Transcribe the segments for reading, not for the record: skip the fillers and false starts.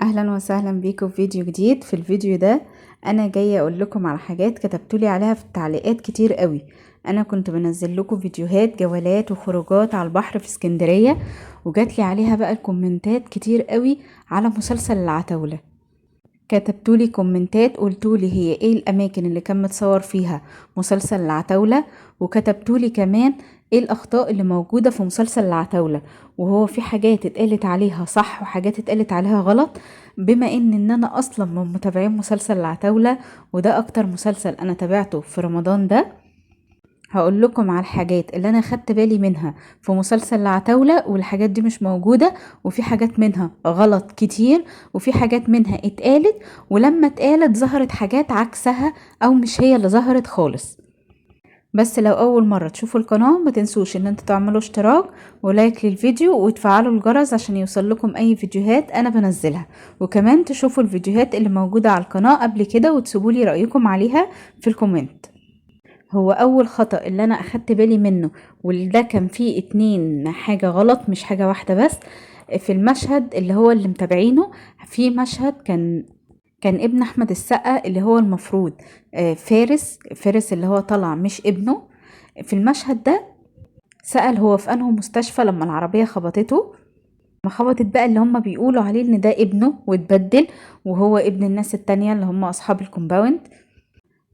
اهلا وسهلا بيكم في فيديو جديد. في الفيديو ده انا جايه اقول لكم على حاجات كتبتولي عليها في التعليقات كتير قوي. انا كنت بنزل لكم فيديوهات جولات وخروجات على البحر في اسكندريه، وجاتلي عليها بقى الكومنتات كتير قوي على مسلسل العتاوله. كتبتولي كومنتات قلتولي هي ايه الاماكن اللي كان متصور فيها مسلسل العتاولة، وكتبتولي كمان ايه الاخطاء اللي موجودة في مسلسل العتاولة، وهو في حاجات اتقالت عليها صح وحاجات اتقالت عليها غلط. بما ان انا اصلا من متابعين مسلسل العتاولة، وده اكتر مسلسل انا تابعته في رمضان ده، هقول لكم على الحاجات اللي انا خدت بالي منها في مسلسل العتاولة، والحاجات دي مش موجودة، وفي حاجات منها غلط كتير، وفي حاجات منها اتقالت، ولما اتقالت ظهرت حاجات عكسها او مش هي اللي ظهرت خالص. بس لو اول مرة تشوفوا القناة ما تنسوش ان انتوا تعملوا اشتراك ولايك للفيديو وتفعلوا الجرس عشان يوصل لكم اي فيديوهات انا بنزلها، وكمان تشوفوا الفيديوهات اللي موجودة على القناة قبل كده وتسيبولي رأيكم عليها في الكومنت. هو اول خطأ اللي انا اخدت بالي منه، وده كان فيه 2 حاجة غلط مش حاجة واحدة بس. في المشهد اللي هو اللي متابعينه، في مشهد كان ابن احمد السقا اللي هو المفروض فارس اللي هو طلع مش ابنه. في المشهد ده سأل هو في انه مستشفى لما العربية خبطته، ما خبطت بقى اللي هم بيقولوا عليه ان ده ابنه واتبدل، وهو ابن الناس التانية اللي هم اصحاب الكومباوند.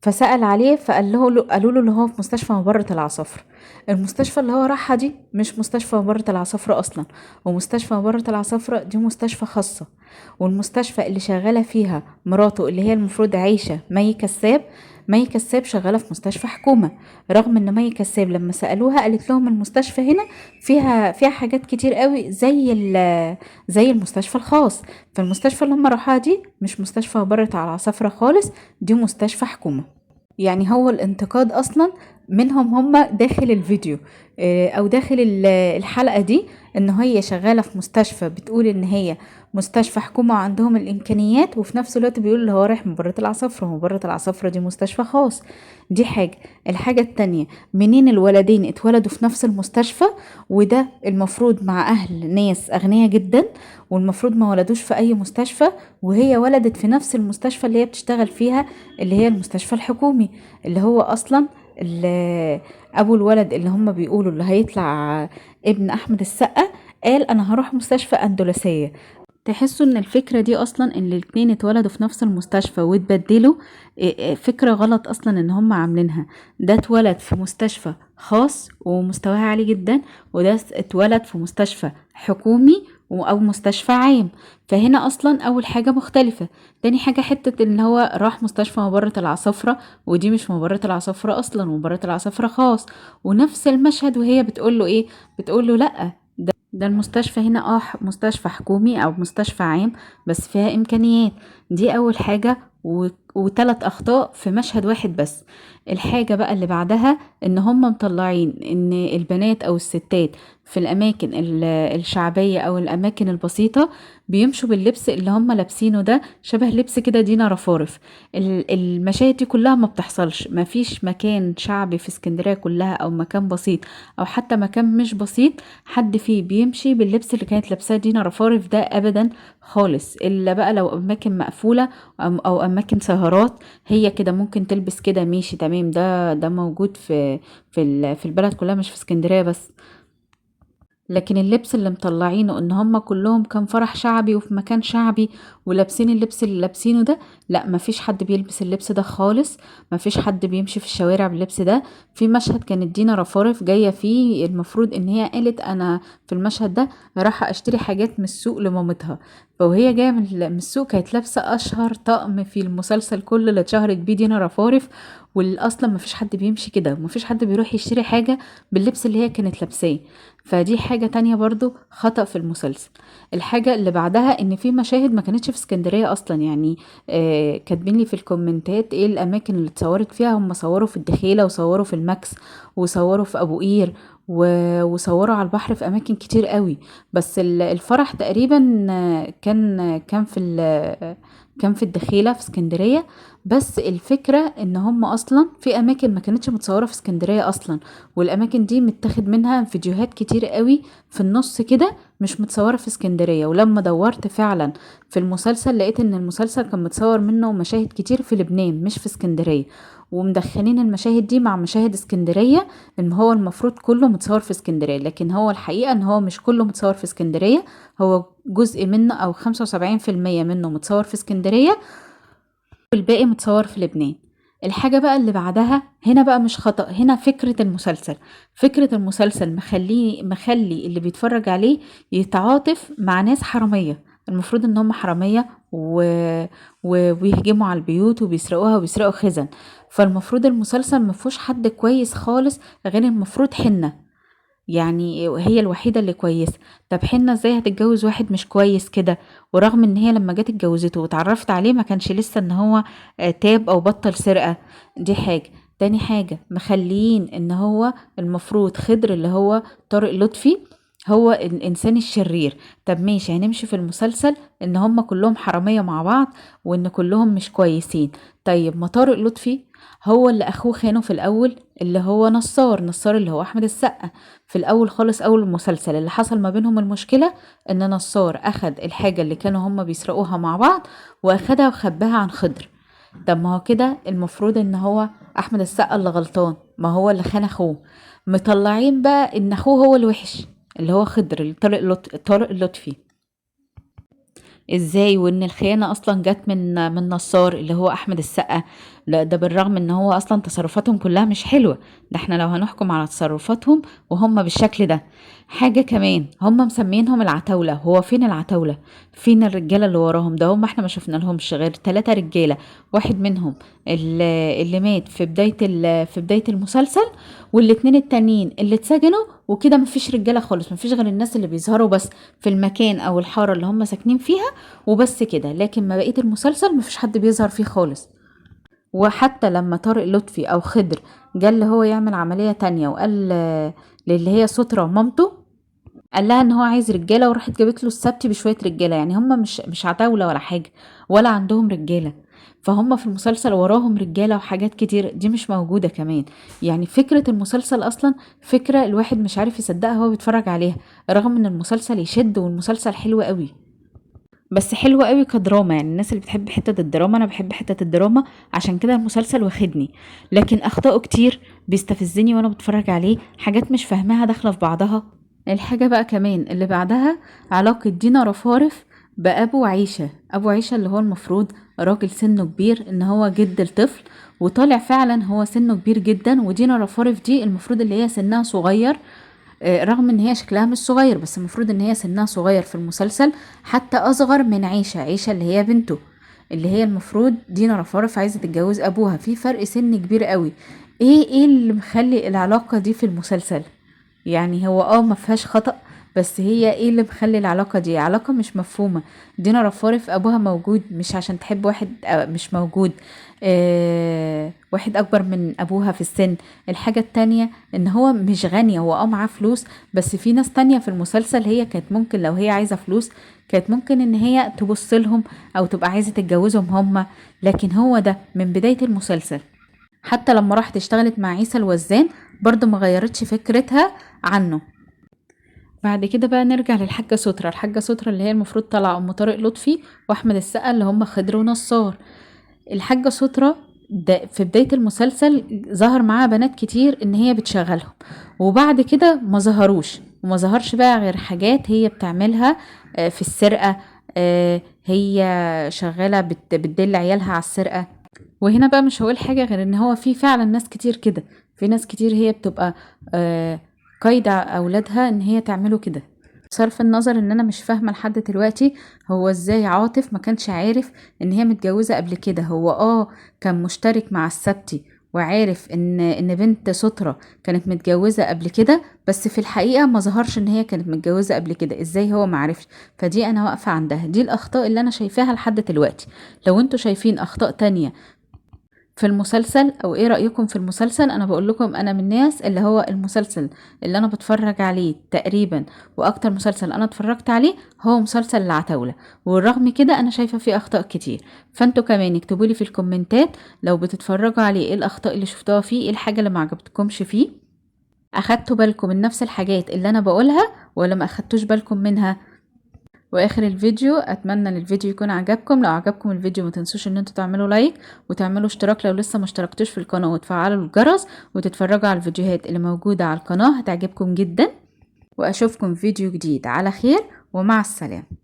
فسأل عليه قالوا له اللي هو في مستشفى مبرة العصافرة. المستشفى اللي هو راحها دي مش مستشفى مبرة العصافرة اصلا، ومستشفى مبرة العصافرة دي مستشفى خاصة، والمستشفى اللي شغالة فيها مراته اللي هي المفروض عايشة مي كساب شغالة في مستشفى حكومة. رغم ان مي كساب لما سألوها قالت لهم المستشفى هنا فيها حاجات كتير قوي زي المستشفى الخاص. فالمستشفى اللي هم راحوها دي مش مستشفى مبرة العصافرة خالص، دي مستشفى حكومة. يعني هو الانتقاد اصلا منهم هم داخل الفيديو، او داخل الحلقة دي، ان هي شغالة في مستشفى بتقول ان هي مستشفى حكومة وعندهم الامكانيات، وفي نفس الوقت بيقول اللي هو رايح مباراة العصافرة، ومباراة العصافرة دي مستشفى خاص. دي حاجة. الحاجة التانية، منين الولدين اتولدوا في نفس المستشفى؟ وده المفروض مع اهل ناس اغنياء جدا، والمفروض ما ولدوش في اي مستشفى، وهي ولدت في نفس المستشفى اللي هي بتشتغل فيها، اللي هي المستشفى الحكومي، اللي هو اصلا ابو الولد اللي هم بيقولوا اللي هيطلع ابن احمد السقا قال انا هروح مستشفى اندلسية. تحسوا ان الفكرة دي اصلا ان الاتنين اتولدوا في نفس المستشفى واتبدلوا، فكرة غلط اصلا ان هم عاملينها. ده اتولد في مستشفى خاص ومستواها عالي جدا، وده اتولد في مستشفى حكومي او مستشفى عام. فهنا اصلا اول حاجة مختلفة. تاني حاجة حتة ان هو راح مستشفى مبرة العصافرة، ودي مش مبرة العصافرة اصلا، مبرة العصافرة خاص. ونفس المشهد وهي بتقول له ايه، بتقول له لا، ده المستشفى هنا مستشفى حكومي او مستشفى عام بس فيها امكانيات. دي اول حاجة وثلاث اخطاء في مشهد واحد بس. الحاجة بقى اللي بعدها ان هم مطلعين ان البنات او الستات في الاماكن الشعبية او الاماكن البسيطة بيمشوا باللبس اللي هم لابسينه، ده شبه لبس كده دينا رفارف. المشاهد دي كلها ما بتحصلش، ما فيش مكان شعبي في اسكندرية كلها او مكان بسيط او حتى مكان مش بسيط حد فيه بيمشي باللبس اللي كانت لابساه دينا رفارف ده ابدا خالص، الا بقى لو اماكن مقفولة او اماكن سهرات هي كده ممكن تلبس كده ماشي تمام. ده موجود في البلد كلها مش في اسكندرية بس. لكن اللبس اللي مطلعينه ان هم كلهم كان فرح شعبي وفي مكان شعبي ولابسين اللبس اللي لابسينه ده، لا مفيش حد بيلبس اللبس ده خالص، مفيش حد بيمشي في الشوارع باللبس ده. في مشهد كانت دينا رفارف جاية فيه المفروض ان هي قالت انا في المشهد ده راح اشتري حاجات من السوق لمامتها، فوهي جاية من السوق كانت لابسة اشهر طقم في المسلسل كله اللي اتشهرت بيه دينا رفارف. والاصلا مفيش حد بيمشي كده، مفيش حد بيروح يشتري حاجة باللبس اللي هي كانت لابساه. فدي حاجة تانية برضو خطأ في المسلسل. الحاجة اللي بعدها ان في مشاهد ما كانتش في اسكندرية اصلا، يعني كاتبين لي في الكومنتات ايه الاماكن اللي اتصورت فيها. هم صوروا في الدخيلة وصوروا في الماكس وصوروا في ابو قير وصوروا على البحر في اماكن كتير قوي. بس الفرح تقريبا كان في كان في الدخيلة في اسكندرية. بس الفكرة ان هم اصلا في اماكن ما كانتش متصورة في اسكندرية اصلا، والاماكن دي متاخد منها فيديوهات كتير قوي في النص كده مش متصورة في اسكندرية. ولما دورت فعلا في المسلسل لقيت ان المسلسل كان متصور منه مشاهد كتير في لبنان مش في اسكندرية، ومدخلين المشاهد دي مع مشاهد اسكندرية ان هو المفروض كله متصور في اسكندرية، لكن هو الحقيقة ان هو مش كله متصور في اسكندرية، هو جزء منه او 75% منه متصور في اسكندرية والباقي متصور في لبنان. الحاجة بقى اللي بعدها هنا بقى مش خطأ، هنا فكرة المسلسل مخلي اللي بيتفرج عليه يتعاطف مع ناس حرامية، المفروض ان هم حرامية وبيهجموا على البيوت وبيسرقوها وبيسرقوا خزن. فالمفروض المسلسل مفهوش حد كويس خالص غير المفروض حنة، يعني هي الوحيدة اللي كويسة. طب حنة ازاي هتتجوز واحد مش كويس كده؟ ورغم ان هي لما جت اتجوزته واتعرفت عليه ما كانش لسه ان هو تاب او بطل سرقة. دي حاجة. تاني حاجة مخليين ان هو المفروض خضر اللي هو طارق لطفي هو الانسان الشرير. طب ماشي هنمشي في المسلسل ان هم كلهم حرامية مع بعض وان كلهم مش كويسين. طيب ما طارق لطفي هو اللي اخوه خانه في الاول، اللي هو نصار اللي هو احمد السقا. في الاول خالص اول المسلسل اللي حصل ما بينهم المشكلة ان نصار اخد الحاجة اللي كانوا هما بيسرقوها مع بعض واخدها وخباها عن خضر. طب ما هو كده المفروض ان هو احمد السقا اللي غلطان، ما هو اللي خان اخوه. مطلعين بقى ان اخوه هو الوحش اللي هو خضر اللي طارق اللطفي. ازاي وان الخيانة اصلا جت من نصار اللي هو احمد السقا؟ لا ده بالرغم ان هو اصلا تصرفاتهم كلها مش حلوة، ده احنا لو هنحكم على تصرفاتهم وهم بالشكل ده. حاجة كمان هم مسمينهم العتاولة، هو فين العتاولة؟ فين الرجالة اللي وراهم ده؟ هم احنا ما شفنا لهمش غير 3 رجالة، واحد منهم اللي مات في بداية المسلسل، والاتنين التانيين اللي اتسجنوا، وكده مفيش رجالة خالص، مفيش غير الناس اللي بيظهروا بس في المكان او الحارة اللي هم ساكنين فيها وبس كده، لكن ما بقية المسلسل مفيش حد بيظهر فيه خالص. وحتى لما طارق لطفي او خضر جه اللي هو يعمل عملية تانية وقال للي هي سترة مامته، قال لها ان هو عايز رجالة وراحت جابت له السبتي بشوية رجالة، يعني هم مش عتاولة ولا حاجة ولا عندهم رجالة. فهم في المسلسل وراهم رجالة وحاجات كتير دي مش موجودة كمان. يعني فكرة المسلسل اصلا فكرة الواحد مش عارف يصدقها هو بيتفرج عليها، رغم ان المسلسل يشد والمسلسل حلو قوي. بس حلوة قوي كدراما، يعني الناس اللي بتحب حتة الدراما، انا بحب حتة الدراما عشان كده المسلسل واخدني. لكن اخطاؤه كتير بيستفزني وانا بتفرج عليه، حاجات مش فاهماها داخلة في بعضها. الحاجة بقى كمان اللي بعدها علاقة دينا رفارف بأبو عيشة. أبو عيشة اللي هو المفروض راجل سنه كبير ان هو جد الطفل، وطالع فعلا هو سنه كبير جدا، ودينا رفارف دي المفروض اللي هي سنها صغير. رغم ان هي شكلها مش صغير بس المفروض ان هي سنها صغير في المسلسل، حتى اصغر من عيشة اللي هي بنته، اللي هي المفروض دينا رفارف عايزة تتجوز ابوها، في فرق سن كبير قوي. ايه اللي مخلي العلاقة دي في المسلسل؟ يعني هو ما فيهاش خطأ، بس هي ايه اللي مخلي العلاقة دي علاقة مش مفهومة؟ دينا رفارف ابوها موجود مش عشان تحب واحد مش موجود، واحد اكبر من ابوها في السن. الحاجة التانية ان هو مش غني، هو معاه فلوس، بس في ناس تانية في المسلسل هي كانت ممكن لو هي عايزة فلوس كانت ممكن ان هي تبص لهم او تبقى عايزة تتجوزهم هما. لكن هو ده من بداية المسلسل، حتى لما راحت اشتغلت مع عيسى الوزان برضه ما غيرتش فكرتها عنه. بعد كده بقى نرجع للحاجة سترة. الحاجة سترة اللي هي المفروض طالعة ام طارق لطفي واحمد السقا اللي هم خضر ونصار. الحاجة سترة ده في بداية المسلسل ظهر معاها بنات كتير ان هي بتشغلهم، وبعد كده ما ظهروش وما ظهرش بقى غير حاجات هي بتعملها في السرقة. هي شغالة بتدل عيالها على السرقة. وهنا بقى مش هقول حاجة غير ان هو في فعلا ناس كتير كده، في ناس كتير هي بتبقى قايدة اولادها ان هي تعمله كده. صرف النظر ان انا مش فاهمة لحد دلوقتي هو ازاي عاطف ما كانش عارف ان هي متجوزة قبل كده. هو كان مشترك مع السبتي وعارف ان بنت سترة كانت متجوزة قبل كده، بس في الحقيقة ما ظهرش ان هي كانت متجوزة قبل كده، ازاي هو ما عرفش؟ فدي انا واقفة عندها، دي الاخطاء اللي انا شايفاها لحد دلوقتي. لو انتوا شايفين اخطاء تانية في المسلسل، او ايه رأيكم في المسلسل؟ انا بقول لكم انا من الناس اللي هو المسلسل اللي انا بتفرج عليه تقريبا، واكتر مسلسل انا اتفرجت عليه هو مسلسل العتاولة، والرغم كده انا شايفة فيه اخطاء كتير. فانتوا كمان اكتبوا لي في الكومنتات لو بتتفرجوا عليه ايه الاخطاء اللي شفتوها فيه، ايه الحاجة اللي ما عجبتكمش فيه، اخدتوا بالكم من نفس الحاجات اللي انا بقولها ولا ما اخدتوش بالكم منها. واخر الفيديو اتمنى ان الفيديو يكون عجبكم. لو عجبكم الفيديو ما تنسوش ان انتوا تعملوا لايك وتعملوا اشتراك لو لسه ما اشتركتوش في القناة، وتفعلوا الجرس وتتفرجوا على الفيديوهات اللي موجودة على القناة، هتعجبكم جدا. واشوفكم في فيديو جديد على خير، ومع السلامة.